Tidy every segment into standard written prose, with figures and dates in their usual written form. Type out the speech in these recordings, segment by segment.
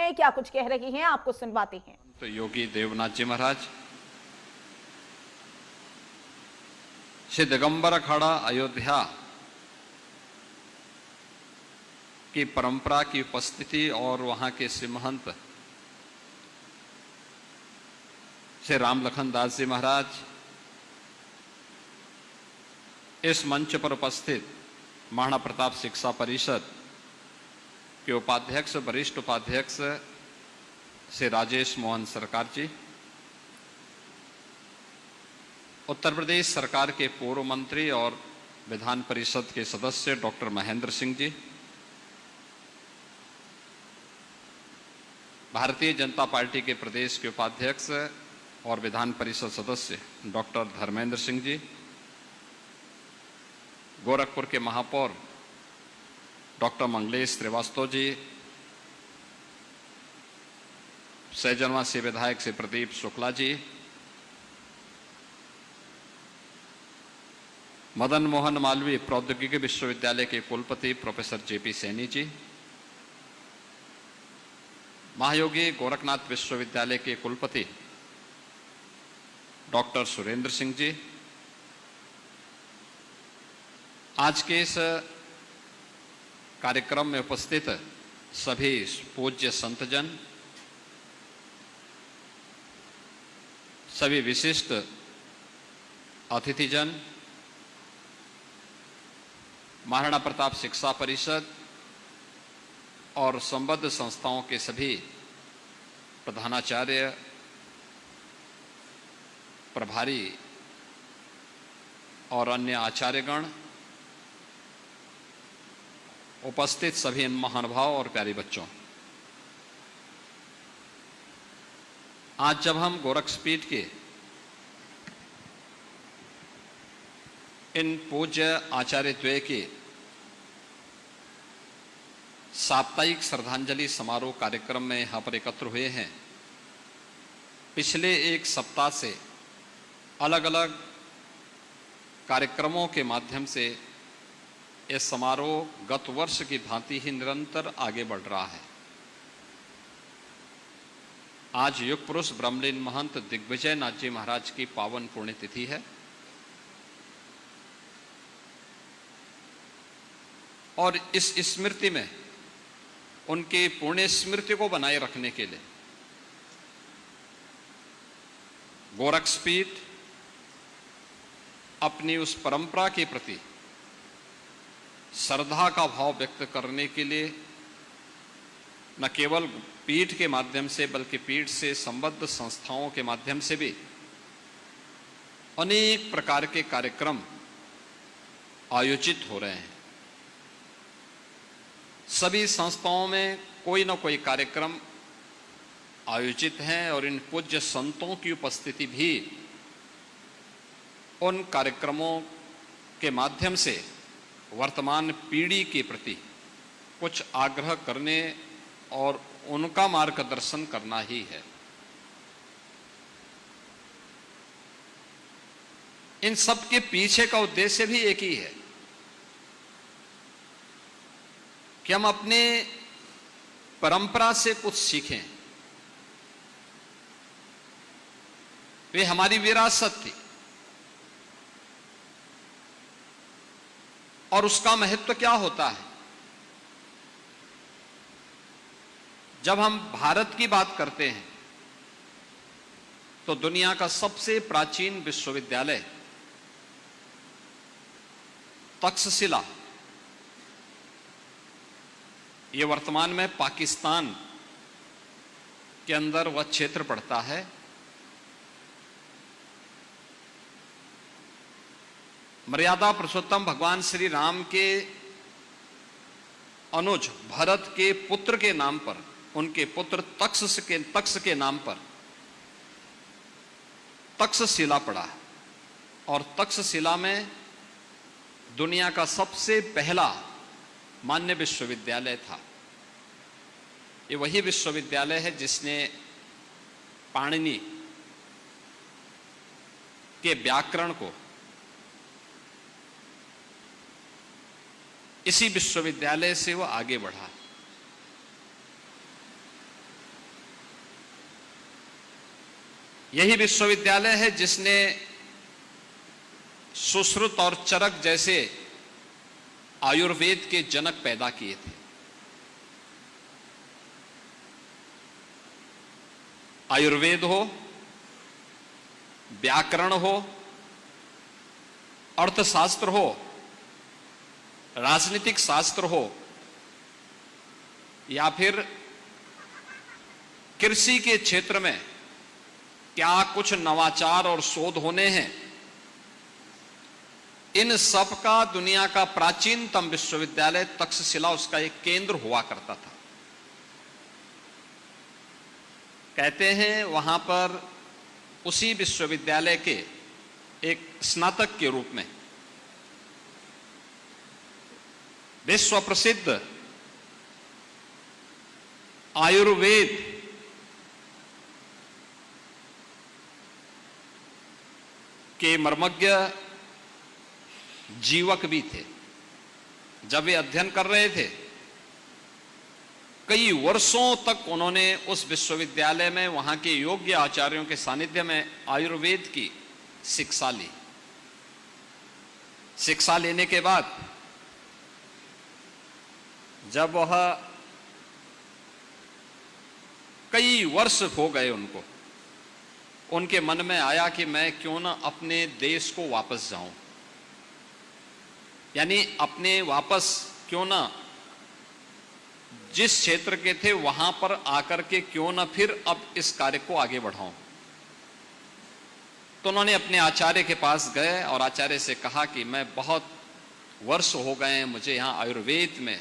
हैं, क्या कुछ कह रही हैं, आपको सुनवाते हैं। तो योगी देवनाथ जी महाराज, श्री दिगंबर अखाड़ा अयोध्या की परंपरा की उपस्थिति और वहां के श्री महंत श्री राम लखन दास जी महाराज, इस मंच पर उपस्थित महाराणा प्रताप शिक्षा परिषद के उपाध्यक्ष, वरिष्ठ उपाध्यक्ष श्री राजेश मोहन सरकार जी, उत्तर प्रदेश सरकार के पूर्व मंत्री और विधान परिषद के सदस्य डॉक्टर महेंद्र सिंह जी, भारतीय जनता पार्टी के प्रदेश के उपाध्यक्ष और विधान परिषद सदस्य डॉक्टर धर्मेंद्र सिंह जी, गोरखपुर के महापौर डॉक्टर मंगलेश श्रीवास्तव जी, सैजनवा से विधायक श्री प्रदीप शुक्ला जी, मदन मोहन मालवीय प्रौद्योगिकी विश्वविद्यालय के कुलपति प्रोफेसर जेपी सैनी जी, महायोगी गोरखनाथ विश्वविद्यालय के कुलपति डॉक्टर सुरेंद्र सिंह जी, आज के इस कार्यक्रम में उपस्थित सभी पूज्य संतजन, सभी विशिष्ट अतिथिजन, महाराणा प्रताप शिक्षा परिषद और संबद्ध संस्थाओं के सभी प्रधानाचार्य, प्रभारी और अन्य आचार्यगण, उपस्थित सभी महानुभाव और प्यारे बच्चों, आज जब हम गोरक्षपीठ के इन पूज्य आचार्यद्वय के साप्ताहिक श्रद्धांजलि समारोह कार्यक्रम में यहाँ पर एकत्र हुए हैं, पिछले एक सप्ताह से अलग अलग कार्यक्रमों के माध्यम से यह समारोह गत वर्ष की भांति ही निरंतर आगे बढ़ रहा है। आज युग पुरुष ब्रह्मलीन महंत दिग्विजय नाथ जी महाराज की पावन पुण्यतिथि है और इस स्मृति में उनकी पुण्य स्मृति को बनाए रखने के लिए गोरक्षपीठ अपनी उस परंपरा के प्रति श्रद्धा का भाव व्यक्त करने के लिए न केवल पीठ के माध्यम से बल्कि पीठ से संबद्ध संस्थाओं के माध्यम से भी अनेक प्रकार के कार्यक्रम आयोजित हो रहे हैं। सभी संस्थाओं में कोई न कोई कार्यक्रम आयोजित हैं और इन पूज्य संतों की उपस्थिति भी उन कार्यक्रमों के माध्यम से वर्तमान पीढ़ी के प्रति कुछ आग्रह करने और उनका मार्गदर्शन करना ही है। इन सब के पीछे का उद्देश्य भी एक ही है कि हम अपने परंपरा से कुछ सीखें। वे हमारी विरासत थी और उसका महत्व क्या होता है। जब हम भारत की बात करते हैं तो दुनिया का सबसे प्राचीन विश्वविद्यालय तक्षशिला, ये वर्तमान में पाकिस्तान के अंदर वह क्षेत्र पड़ता है। मर्यादा पुरुषोत्तम भगवान श्री राम के अनुज भरत के पुत्र के नाम पर, उनके पुत्र तक्ष के नाम पर तक्षशिला पड़ा है और तक्षशिला में दुनिया का सबसे पहला मान्य विश्वविद्यालय था। ये वही विश्वविद्यालय है जिसने पाणिनि के व्याकरण को इसी विश्वविद्यालय से वो आगे बढ़ा। यही विश्वविद्यालय है जिसने सुश्रुत और चरक जैसे आयुर्वेद के जनक पैदा किए थे। आयुर्वेद हो, व्याकरण हो, अर्थशास्त्र हो, राजनीतिक शास्त्र हो, या फिर कृषि के क्षेत्र में क्या कुछ नवाचार और शोध होने हैं, इन सब का दुनिया का प्राचीनतम विश्वविद्यालय तक्षशिला उसका एक केंद्र हुआ करता था। कहते हैं वहां पर उसी विश्वविद्यालय के एक स्नातक के रूप में विश्व प्रसिद्ध आयुर्वेद के मर्मज्ञ जीवक भी थे। जब वे अध्ययन कर रहे थे, कई वर्षों तक उन्होंने उस विश्वविद्यालय में वहां के योग्य आचार्यों के सानिध्य में आयुर्वेद की शिक्षा ली। शिक्षा लेने के बाद जब वह कई वर्ष हो गए उनको, उनके मन में आया कि मैं क्यों ना अपने देश को वापस जाऊं, यानी अपने वापस क्यों ना जिस क्षेत्र के थे वहां पर आकर के क्यों ना फिर अब इस कार्य को आगे बढ़ाऊं। तो उन्होंने अपने आचार्य के पास गए और आचार्य से कहा कि मैं बहुत वर्ष हो गए हैं मुझे यहां आयुर्वेद में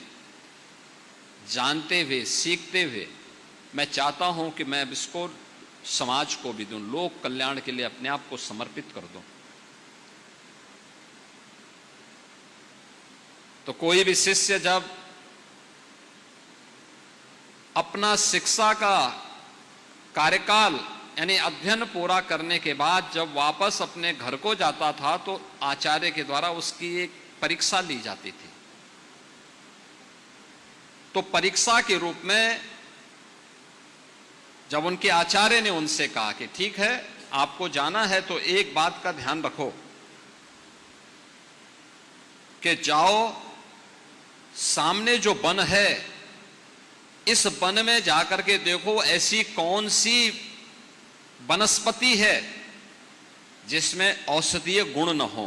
जानते हुए, सीखते हुए, मैं चाहता हूं कि मैं इसको समाज को भी दूं, लोक कल्याण के लिए अपने आप को समर्पित कर दूं। तो कोई भी शिष्य जब अपना शिक्षा का कार्यकाल यानी अध्ययन पूरा करने के बाद जब वापस अपने घर को जाता था तो आचार्य के द्वारा उसकी एक परीक्षा ली जाती थी। तो परीक्षा के रूप में जब उनके आचार्य ने उनसे कहा कि ठीक है आपको जाना है तो एक बात का ध्यान रखो कि जाओ सामने जो वन है इस वन में जाकर के देखो ऐसी कौन सी वनस्पति है जिसमें औषधीय गुण न हो।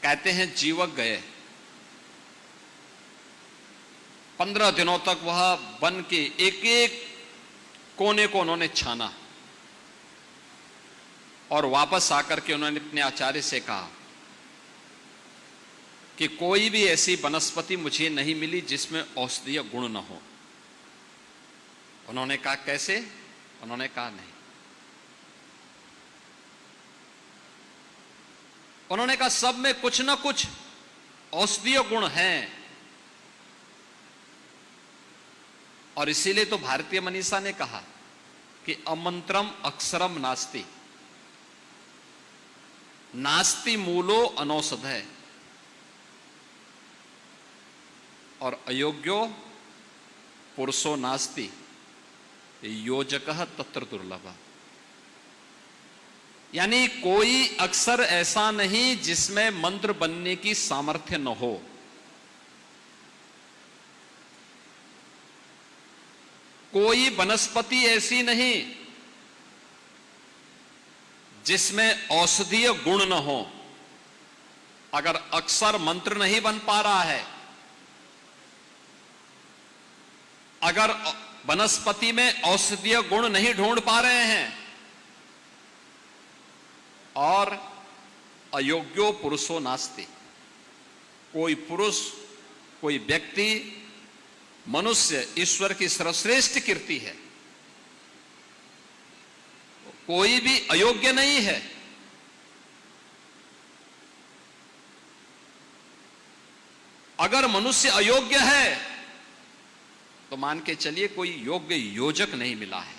कहते हैं जीवक गए, 15 दिनों तक वह वन के एक एक कोने को उन्होंने छाना और वापस आकर के उन्होंने अपने आचार्य से कहा कि कोई भी ऐसी वनस्पति मुझे नहीं मिली जिसमें औषधीय गुण न हो। उन्होंने कहा कैसे? उन्होंने कहा नहीं। उन्होंने कहा सब में कुछ न कुछ औषधीय गुण हैं। और इसीलिए तो भारतीय मनीषा ने कहा कि अमंत्रम अक्षरम नास्ति, नास्ति मूलो अनौषधय और अयोग्यो पुरुषो नास्ति योजकः तत्र दुर्लभ। यानी कोई अक्षर ऐसा नहीं जिसमें मंत्र बनने की सामर्थ्य न हो। कोई वनस्पति ऐसी नहीं जिसमें औषधीय गुण न हो। अगर अक्षर मंत्र नहीं बन पा रहा है, अगर वनस्पति में औषधीय गुण नहीं ढूंढ पा रहे हैं और अयोग्यो पुरुषो नास्ति, कोई पुरुष, कोई व्यक्ति, मनुष्य ईश्वर की सर्वश्रेष्ठ कीर्ति है, कोई भी अयोग्य नहीं है। अगर मनुष्य अयोग्य है तो मान के चलिए कोई योग्य योजक नहीं मिला है।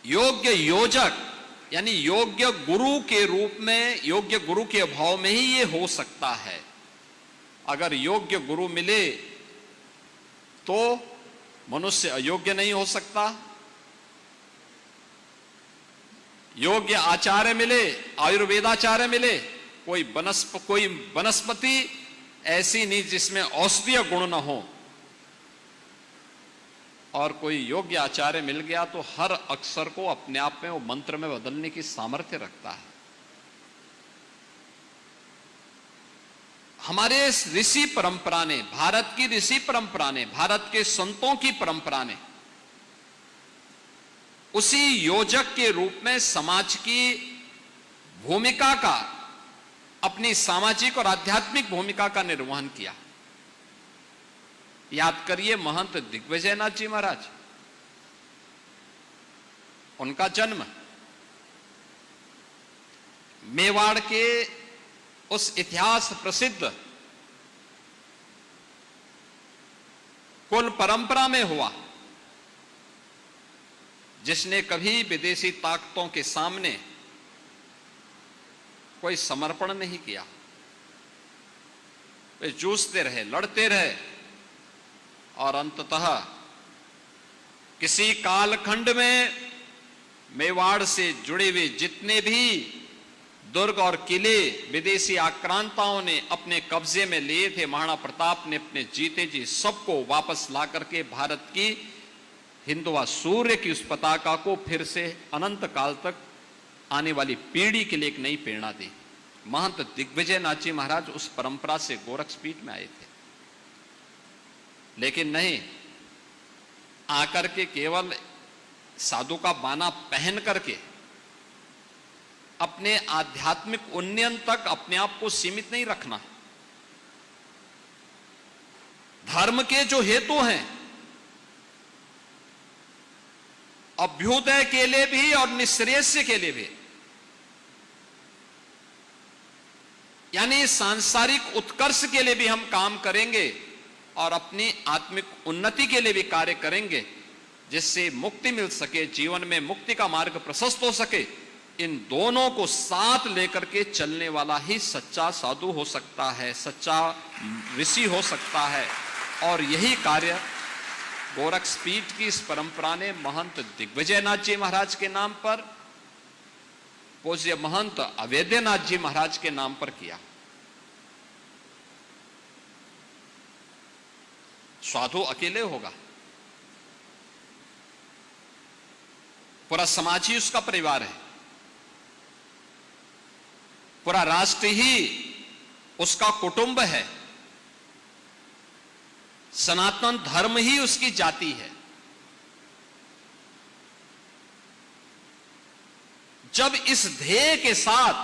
योग्य योजक यानी योग्य गुरु के रूप में, योग्य गुरु के अभाव में ही ये हो सकता है। अगर योग्य गुरु मिले तो मनुष्य अयोग्य नहीं हो सकता। योग्य आचार्य मिले, आयुर्वेदाचार्य मिले, कोई वनस्पति ऐसी नहीं जिसमें औषधीय गुण न हो, और कोई योग्य आचार्य मिल गया तो हर अक्षर को अपने आप में वो मंत्र में बदलने की सामर्थ्य रखता है। हमारे ऋषि परंपरा ने, भारत की ऋषि परंपरा ने, भारत के संतों की परंपरा ने उसी योजक के रूप में समाज की भूमिका का, अपनी सामाजिक और आध्यात्मिक भूमिका का निर्वहन किया। याद करिए महंत दिग्विजयनाथ जी महाराज, उनका जन्म मेवाड़ के उस इतिहास प्रसिद्ध कुल परंपरा में हुआ जिसने कभी विदेशी ताकतों के सामने कोई समर्पण नहीं किया। वे जूझते रहे, लड़ते रहे, और अंततः किसी कालखंड में मेवाड़ से जुड़े हुए जितने भी दुर्ग और किले विदेशी आक्रांताओं ने अपने कब्जे में लिए थे, महाराणा प्रताप ने अपने जीते जी सबको वापस ला करके भारत की हिंदुआ सूर्य की उस पताका को फिर से अनंत काल तक आने वाली पीढ़ी के लिए एक नई प्रेरणा दी। महंत दिग्विजयनाथ जी महाराज उस परंपरा से गोरखपीठ में आए थे, लेकिन नहीं आकर के केवल साधु का बाना पहन करके अपने आध्यात्मिक उन्नयन तक अपने आप को सीमित नहीं रखना। धर्म के जो हेतु हैं, अभ्युदय के लिए भी और निश्रेयस्य के लिए भी, यानी सांसारिक उत्कर्ष के लिए भी हम काम करेंगे और अपनी आत्मिक उन्नति के लिए भी कार्य करेंगे, जिससे मुक्ति मिल सके, जीवन में मुक्ति का मार्ग प्रशस्त हो सके। इन दोनों को साथ लेकर के चलने वाला ही सच्चा साधु हो सकता है, सच्चा ऋषि हो सकता है। और यही कार्य गोरखपीठ की इस परंपरा ने महंत दिग्विजयनाथ जी महाराज के नाम पर, पूज्य महंत अवेद्यनाथ जी महाराज के नाम पर किया। साधु अकेले होगा, पूरा समाज ही उसका परिवार है, पूरा राष्ट्र ही उसका कुटुंब है, सनातन धर्म ही उसकी जाति है। जब इस ध्येय के साथ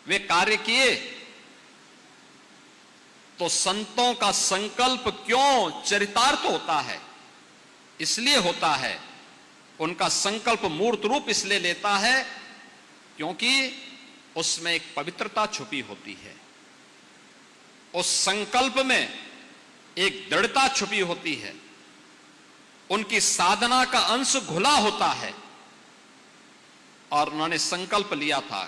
वे कार्य किए तो संतों का संकल्प क्यों चरितार्थ होता है? इसलिए होता है, उनका संकल्प मूर्त रूप इसलिए लेता है क्योंकि उसमें एक पवित्रता छुपी होती है, उस संकल्प में एक दृढ़ता छुपी होती है, उनकी साधना का अंश घुला होता है। और उन्होंने संकल्प लिया था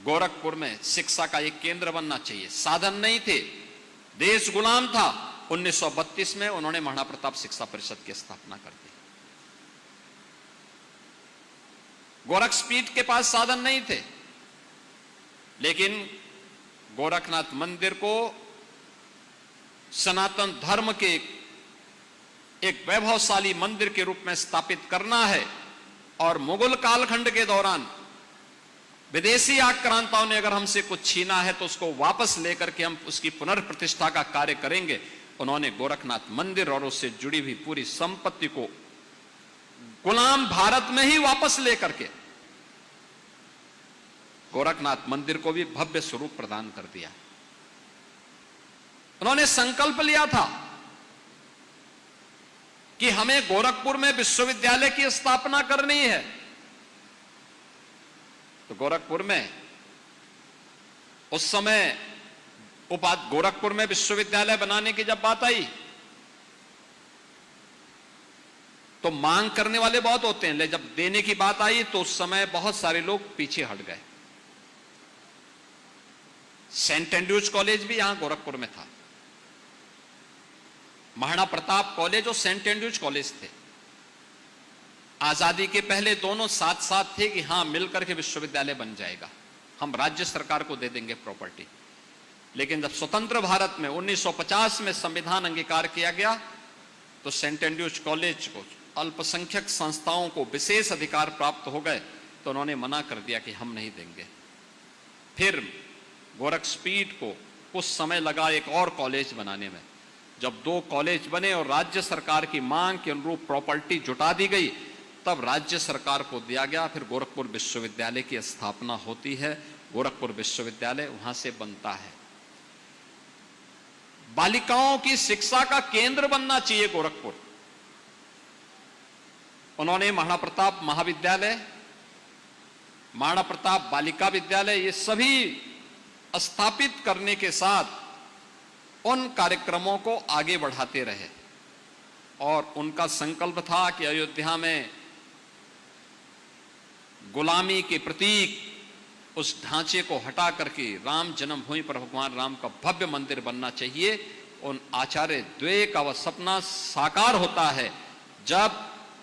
गोरखपुर में शिक्षा का एक केंद्र बनना चाहिए। साधन नहीं थे, देश गुलाम था। 1932 में उन्होंने महाराणा प्रताप शिक्षा परिषद की स्थापना कर दी। गोरखपीठ के पास साधन नहीं थे, लेकिन गोरखनाथ मंदिर को सनातन धर्म के एक वैभवशाली मंदिर के रूप में स्थापित करना है। और मुगल कालखंड के दौरान विदेशी आक्रांताओं ने अगर हमसे कुछ छीना है तो उसको वापस लेकर के हम उसकी पुनर्प्रतिष्ठा का कार्य करेंगे। उन्होंने गोरखनाथ मंदिर और उससे जुड़ी हुई पूरी संपत्ति को गुलाम भारत में ही वापस लेकर के गोरखनाथ मंदिर को भी भव्य स्वरूप प्रदान कर दिया। उन्होंने संकल्प लिया था कि हमें गोरखपुर में विश्वविद्यालय की स्थापना करनी है। तो गोरखपुर में उस समय गोरखपुर में विश्वविद्यालय बनाने की जब बात आई तो मांग करने वाले बहुत होते हैं, लेकिन जब देने की बात आई तो उस समय बहुत सारे लोग पीछे हट गए। सेंट एंड्रूज कॉलेज भी यहां गोरखपुर में था। महाराणा प्रताप कॉलेज और सेंट एंड्रूज कॉलेज थे। आजादी के पहले दोनों साथ साथ थे कि हां मिलकर के विश्वविद्यालय बन जाएगा, हम राज्य सरकार को दे देंगे प्रॉपर्टी। लेकिन जब स्वतंत्र भारत में 1950 में संविधान अंगीकार किया गया तो सेंट एंड्रूज कॉलेज को, अल्पसंख्यक संस्थाओं को विशेष अधिकार प्राप्त हो गए, तो उन्होंने मना कर दिया कि हम नहीं देंगे। फिर गोरखपीठ को कुछ समय लगा एक और कॉलेज बनाने में। जब 2 कॉलेज बने और राज्य सरकार की मांग के अनुरूप प्रॉपर्टी जुटा दी गई, तब राज्य सरकार को दिया गया। फिर गोरखपुर विश्वविद्यालय की स्थापना होती है, गोरखपुर विश्वविद्यालय वहां से बनता है। बालिकाओं की शिक्षा का केंद्र बनना चाहिए गोरखपुर। उन्होंने महाराणा प्रताप महाविद्यालय, महाराणा प्रताप बालिका विद्यालय, ये सभी स्थापित करने के साथ उन कार्यक्रमों को आगे बढ़ाते रहे। और उनका संकल्प था कि अयोध्या में गुलामी के प्रतीक उस ढांचे को हटा करके राम जन्मभूमि पर भगवान राम का भव्य मंदिर बनना चाहिए। उन आचार्य द्वय का वह सपना साकार होता है जब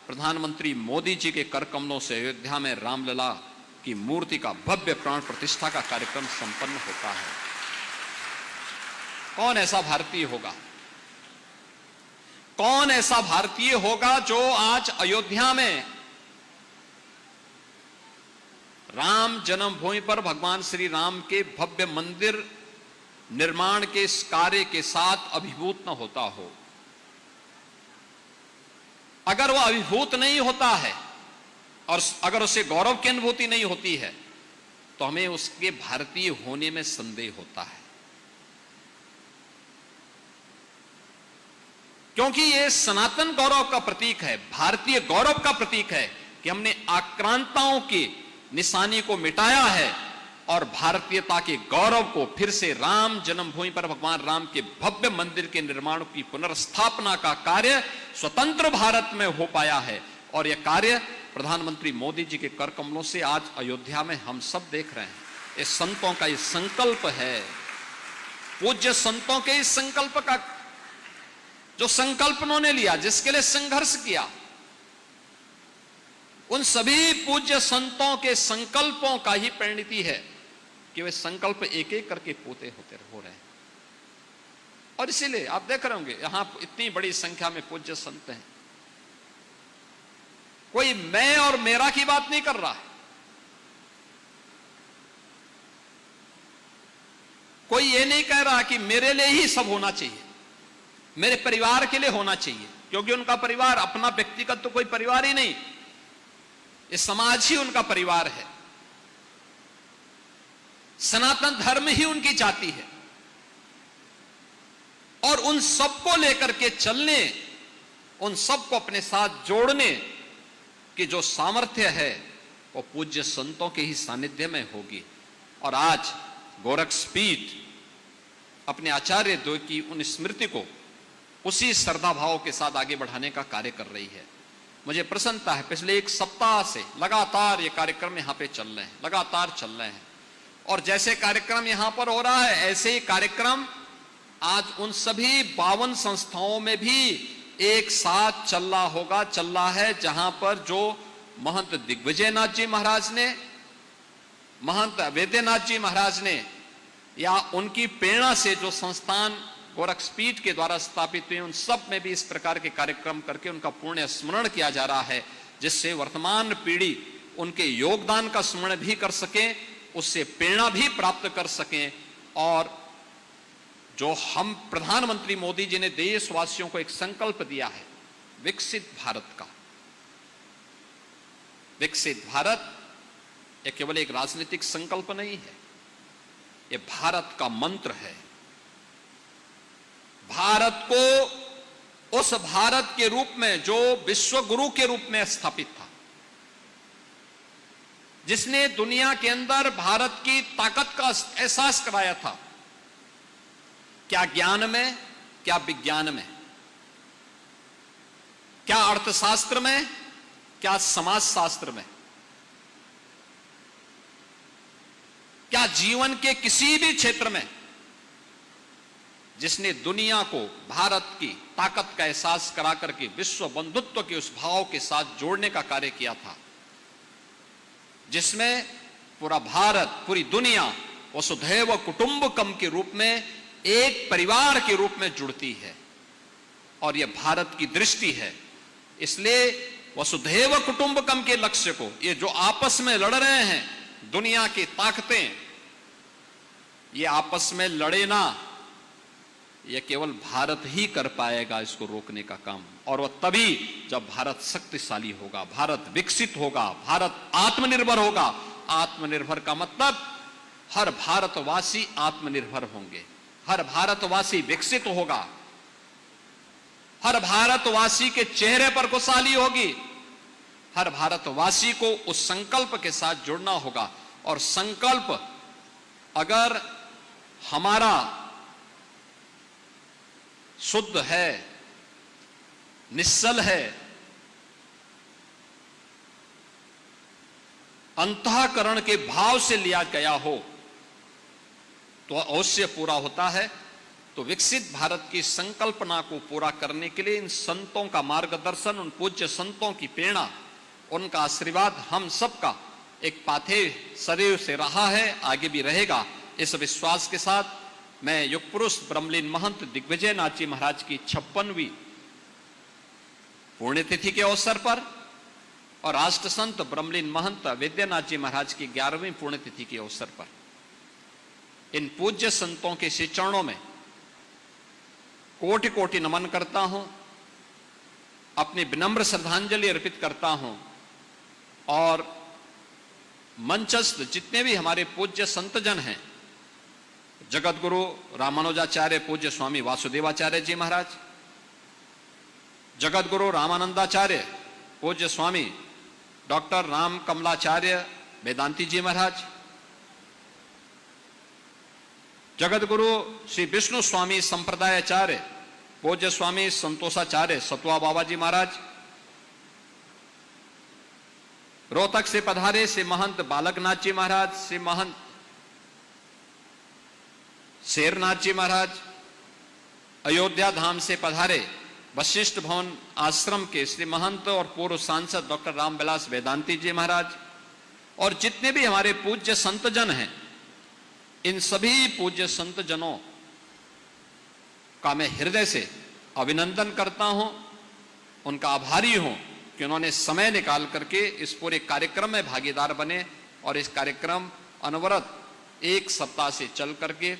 प्रधानमंत्री मोदी जी के कर कमलों से अयोध्या में रामलला की मूर्ति का भव्य प्राण प्रतिष्ठा का कार्यक्रम संपन्न होता है। कौन ऐसा भारतीय होगा, कौन ऐसा भारतीय होगा जो आज अयोध्या में राम जन्मभूमि पर भगवान श्री राम के भव्य मंदिर निर्माण के इस कार्य के साथ अभिभूत न होता हो। अगर वह अभिभूत नहीं होता है और अगर उसे गौरव की अनुभूति नहीं होती है, तो हमें उसके भारतीय होने में संदेह होता है। क्योंकि यह सनातन गौरव का प्रतीक है, भारतीय गौरव का प्रतीक है कि हमने आक्रांताओं की निशानी को मिटाया है और भारतीयता के गौरव को फिर से राम जन्मभूमि पर भगवान राम के भव्य मंदिर के निर्माण की पुनर्स्थापना का कार्य स्वतंत्र भारत में हो पाया है। और यह कार्य प्रधानमंत्री मोदी जी के कर कमलों से आज अयोध्या में हम सब देख रहे हैं। ये संतों का ये संकल्प है, पूज्य संतों के इस संकल्प का, जो संकल्प उन्होंने लिया, जिसके लिए संघर्ष किया, उन सभी पूज्य संतों के संकल्पों का ही परिणति है कि वे संकल्प एक एक करके पूरे हो रहे हैं। और इसीलिए आप देख रहे होंगे यहां इतनी बड़ी संख्या में पूज्य संत हैं। कोई मैं और मेरा की बात नहीं कर रहा है, कोई ये नहीं कह रहा कि मेरे लिए ही सब होना चाहिए, मेरे परिवार के लिए होना चाहिए, क्योंकि उनका परिवार अपना व्यक्तिगत तो कोई परिवार ही नहीं, ये समाज ही उनका परिवार है, सनातन धर्म ही उनकी जाति है। और उन सबको लेकर के चलने, उन सबको अपने साथ जोड़ने की जो सामर्थ्य है वो पूज्य संतों के ही सानिध्य में होगी। और आज गोरखपीठ अपने आचार्य द्वय की उन स्मृति को उसी श्रद्धा भाव के साथ आगे बढ़ाने का कार्य कर रही है। मुझे प्रसन्नता है, पिछले 1 सप्ताह से लगातार ये कार्यक्रम यहाँ पे चल रहे हैं, लगातार चल रहे हैं। और जैसे कार्यक्रम यहाँ पर हो रहा है, ऐसे ही कार्यक्रम आज उन सभी 52 संस्थाओं में भी एक साथ चल रहा है, जहां पर जो महंत दिग्विजयनाथ जी महाराज ने, महंत वैद्यनाथ जी महाराज ने, या उनकी प्रेरणा से जो संस्थान गोरखपीठ के द्वारा स्थापित हुए, उन सब में भी इस प्रकार के कार्यक्रम करके उनका पुण्य स्मरण किया जा रहा है, जिससे वर्तमान पीढ़ी उनके योगदान का स्मरण भी कर सके, उससे प्रेरणा भी प्राप्त कर सकें। और जो हम प्रधानमंत्री मोदी जी ने देशवासियों को एक संकल्प दिया है विकसित भारत का, विकसित भारत यह केवल एक राजनीतिक संकल्प नहीं है, यह भारत का मंत्र है। भारत को उस भारत के रूप में जो विश्व गुरु के रूप में स्थापित था, जिसने दुनिया के अंदर भारत की ताकत का एहसास कराया था, क्या ज्ञान में, क्या विज्ञान में, क्या अर्थशास्त्र में, क्या समाजशास्त्र में, क्या जीवन के किसी भी क्षेत्र में, जिसने दुनिया को भारत की ताकत का एहसास करा करके विश्व बंधुत्व के उस भाव के साथ जोड़ने का कार्य किया था, जिसमें पूरा भारत, पूरी दुनिया वसुधैव कुटुंबकम के रूप में एक परिवार के रूप में जुड़ती है। और यह भारत की दृष्टि है। इसलिए वसुधैव कुटुंबकम के लक्ष्य को, ये जो आपस में लड़ रहे हैं दुनिया की ताकतें, ये आपस में लड़े ना, यह केवल भारत ही कर पाएगा इसको रोकने का काम। और वह तभी जब भारत शक्तिशाली होगा, भारत विकसित होगा, भारत आत्मनिर्भर होगा। आत्मनिर्भर का मतलब हर भारतवासी आत्मनिर्भर होंगे, हर भारतवासी विकसित होगा, हर भारतवासी के चेहरे पर खुशहाली होगी, हर भारतवासी को उस संकल्प के साथ जुड़ना होगा। और संकल्प अगर हमारा शुद्ध है, निश्चल है, अंतःकरण के भाव से लिया गया हो तो अवश्य पूरा होता है। तो विकसित भारत की संकल्पना को पूरा करने के लिए इन संतों का मार्गदर्शन, उन पूज्य संतों की प्रेरणा, उनका आशीर्वाद हम सबका एक पाथेय सदैव से रहा है, आगे भी रहेगा। इस विश्वास के साथ मैं युग पुरुष ब्रह्मलीन महंत दिग्विजय नाथ जी महाराज की 56वीं पुण्यतिथि के अवसर पर और राष्ट्र संत ब्रह्मलीन महंत वैद्यनाथ जी महाराज की 11वीं पुण्यतिथि के अवसर पर इन पूज्य संतों के श्री चरणों में कोटि कोटि नमन करता हूं, अपनी विनम्र श्रद्धांजलि अर्पित करता हूं। और मंचस्थ जितने भी हमारे पूज्य संतजन हैं, जगत गुरु रामानुजाचार्य पूज्य स्वामी वासुदेवाचार्य जी महाराज, जगत गुरु रामानंदाचार्य पूज्य स्वामी डॉक्टर राम कमलाचार्य वेदांती जी महाराज, जगत गुरु श्री विष्णु स्वामी संप्रदायाचार्य पूज्य स्वामी संतोषाचार्य सतवा बाबा जी महाराज, रोहतक से पधारे श्री महंत बालकनाथ जी महाराज, श्री महंत शेरनाथ जी महाराज, अयोध्या धाम से पधारे वशिष्ठ भवन आश्रम के श्री महंत और पूर्व सांसद डॉक्टर रामविलास वेदांती जी महाराज, और जितने भी हमारे पूज्य संतजन हैं, इन सभी पूज्य संतजनों का मैं हृदय से अभिनंदन करता हूं, उनका आभारी हूं कि उन्होंने समय निकाल करके इस पूरे कार्यक्रम में भागीदार बने। और इस कार्यक्रम अनवरत एक सप्ताह से चल करके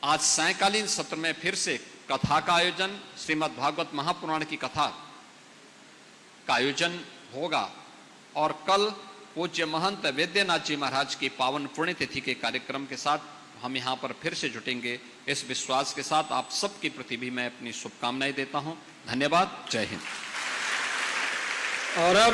आज सायंकालीन सत्र में फिर से कथा का आयोजन, श्रीमद् भागवत महापुराण की कथा का आयोजन होगा। और कल पूज्य महंत वैद्यनाथ जी महाराज की पावन पुण्यतिथि के कार्यक्रम के साथ हम यहाँ पर फिर से जुटेंगे। इस विश्वास के साथ आप सबके प्रति भी मैं अपनी शुभकामनाएं देता हूँ। धन्यवाद। जय हिंद। और अब